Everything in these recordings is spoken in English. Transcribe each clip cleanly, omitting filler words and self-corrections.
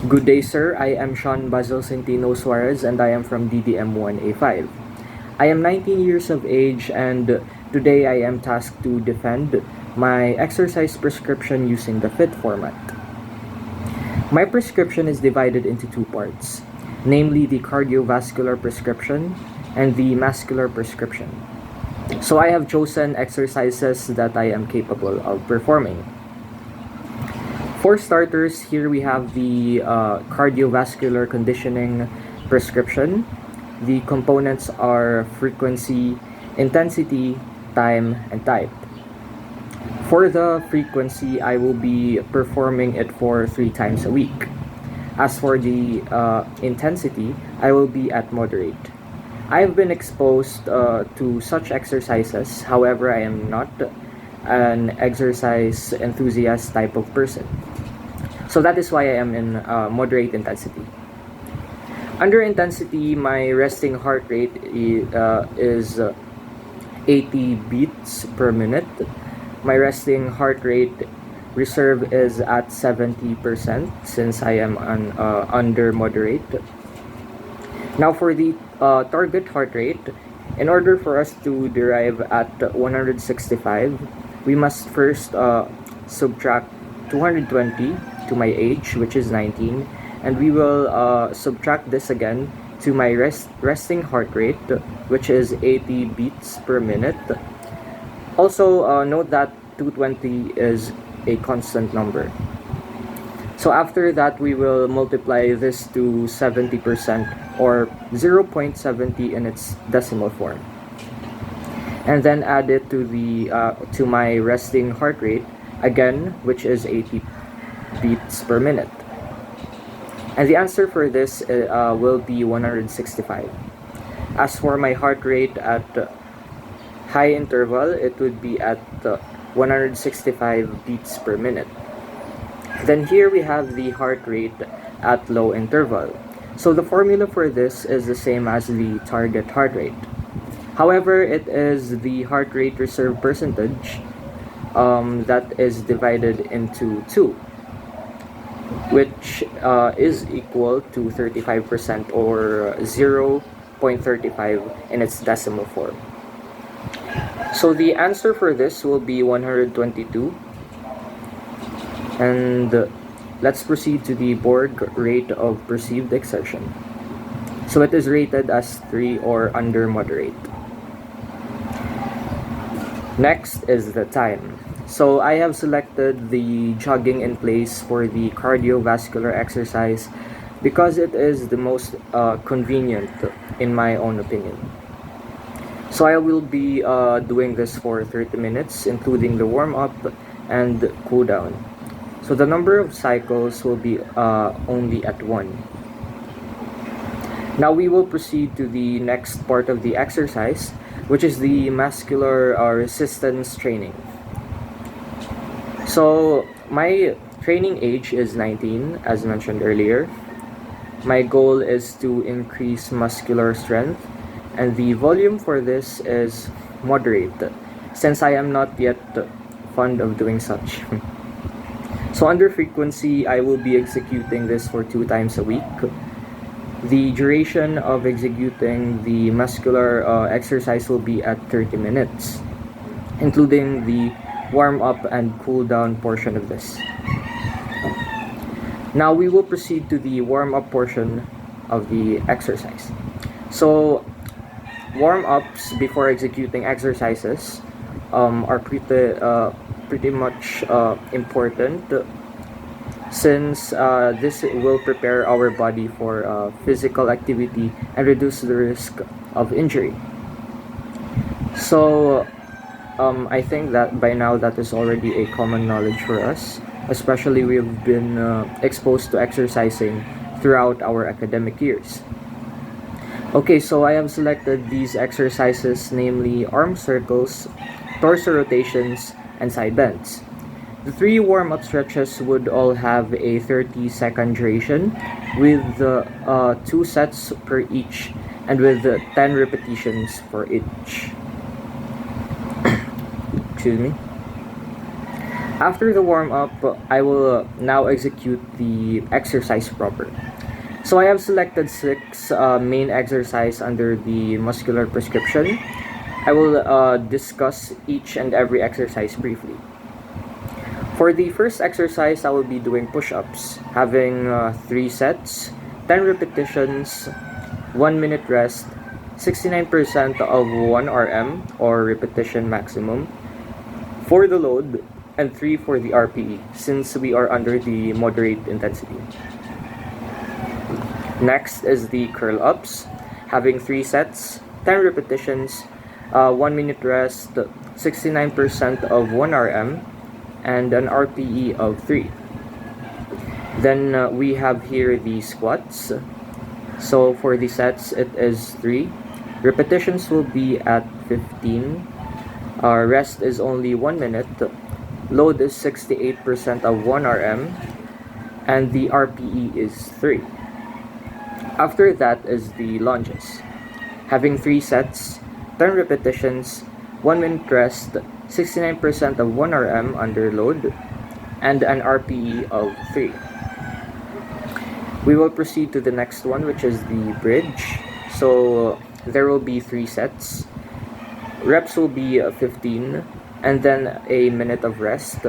Good day, sir. I am Sean Basil Centino Suarez and I am from DDM1A5. I am 19 years of age and today I am tasked to defend my exercise prescription using the FIT format. My prescription is divided into two parts, namely the cardiovascular prescription and the muscular prescription. So I have chosen exercises that I am capable of performing. For starters, here we have the cardiovascular conditioning prescription. The components are frequency, intensity, time, and type. For the frequency, I will be performing it for 3 times a week. As for the intensity, I will be at moderate. I have been exposed to such exercises, however, I am not an exercise enthusiast type of person. So that is why I am in moderate intensity. Under intensity, my resting heart rate is 80 beats per minute. My resting heart rate reserve is at 70% since I am under moderate. Now for the target heart rate, in order for us to derive at 165, we must first subtract 220 to my age, which is 19, and we will subtract this again to my resting heart rate, which is 80 beats per minute. Also, note that 220 is a constant number. So after that, we will multiply this to 70% or 0.70 in its decimal form, and then add it to the to my resting heart rate again, which is 80 beats per minute. And the answer for this will be 165. As for my heart rate at high interval, it would be at 165 beats per minute. Then here we have the heart rate at low interval. So the formula for this is the same as the target heart rate. However, it is the heart rate reserve percentage that is divided into 2, which is equal to 35% or 0.35 in its decimal form. So the answer for this will be 122. And let's proceed to the Borg rate of perceived exertion. So it is rated as 3 or under moderate. Next is the time. So I have selected the jogging in place for the cardiovascular exercise because it is the most convenient in my own opinion. So I will be doing this for 30 minutes, including the warm-up and cool-down. So the number of cycles will be only at 1. Now we will proceed to the next part of the exercise, which is the muscular resistance training. So my training age is 19, as mentioned earlier. My goal is to increase muscular strength, and the volume for this is moderate, since I am not yet fond of doing such. So under frequency, I will be executing this for 2 times a week. The duration of executing the muscular exercise will be at 30 minutes, including the warm-up and cool-down portion of this. Now we will proceed to the warm-up portion of the exercise. So warm-ups before executing exercises are pretty much important, since this will prepare our body for physical activity and reduce the risk of injury. So I think that by now that is already a common knowledge for us, especially we've been exposed to exercising throughout our academic years. Okay, so I have selected these exercises, namely arm circles, torso rotations, and side bends. The 3 warm-up stretches would all have a 30-second duration with 2 sets per each and with 10 repetitions for each. Excuse me. After the warm up, I will now execute the exercise proper. So I have selected six main exercise under the muscular prescription. I will discuss each and every exercise briefly. For the first exercise, I will be doing push-ups, having 3 sets, 10 repetitions, 1 minute rest, 69% of 1 RM or repetition maximum for the load, and 3 for the RPE since we are under the moderate intensity. Next is the curl ups, having 3 sets, 10 repetitions, 1 minute rest, 69% of 1 RM, and an RPE of 3. Then we have here the squats. So for the sets, it is 3. Repetitions will be at 15. Rest is only 1 minute. Load is 68% of 1 RM. And the RPE is 3. After that is the lunges. Having 3 sets, 10 repetitions, 1 minute rest, 69% of 1 RM under load, and an RPE of 3. We will proceed to the next one, which is the bridge. So there will be 3 sets. Reps will be 15, and then a minute of rest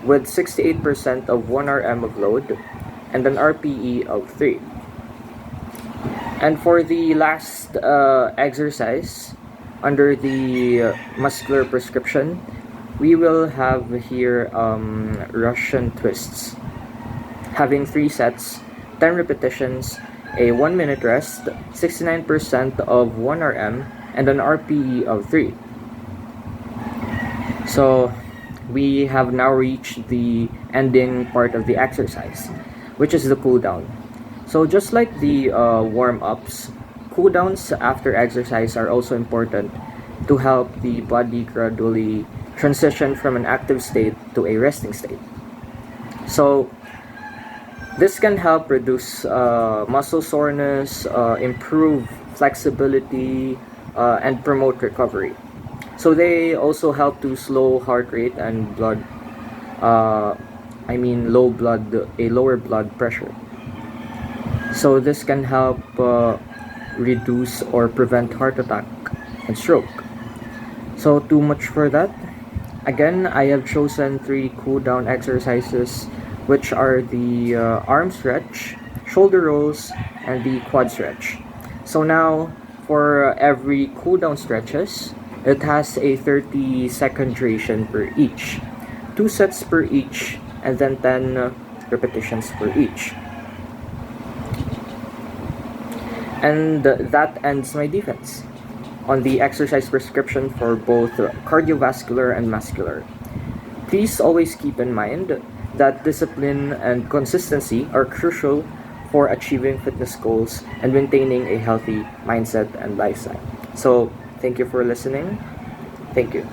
with 68% of 1 RM of load and an RPE of 3. And for the last exercise under the muscular prescription, we will have here Russian twists, having 3 sets, 10 repetitions, a 1 minute rest, 69% of 1 RM, and an RPE of 3. So we have now reached the ending part of the exercise, which is the cool down. So just like the warm-ups, cool downs after exercise are also important to help the body gradually transition from an active state to a resting state. So this can help reduce muscle soreness, improve flexibility, and promote recovery. So they also help to slow heart rate and lower blood pressure. So this can help reduce or prevent heart attack and stroke. So too much for that. Again, I have chosen 3 cool down exercises, which are the arm stretch, shoulder rolls, and the quad stretch. So now for every cool down stretches, it has a 30-second duration per each, 2 sets per each, and then 10 repetitions per each. And that ends my defense on the exercise prescription for both cardiovascular and muscular. Please always keep in mind that discipline and consistency are crucial for achieving fitness goals and maintaining a healthy mindset and lifestyle. So, thank you for listening. Thank you.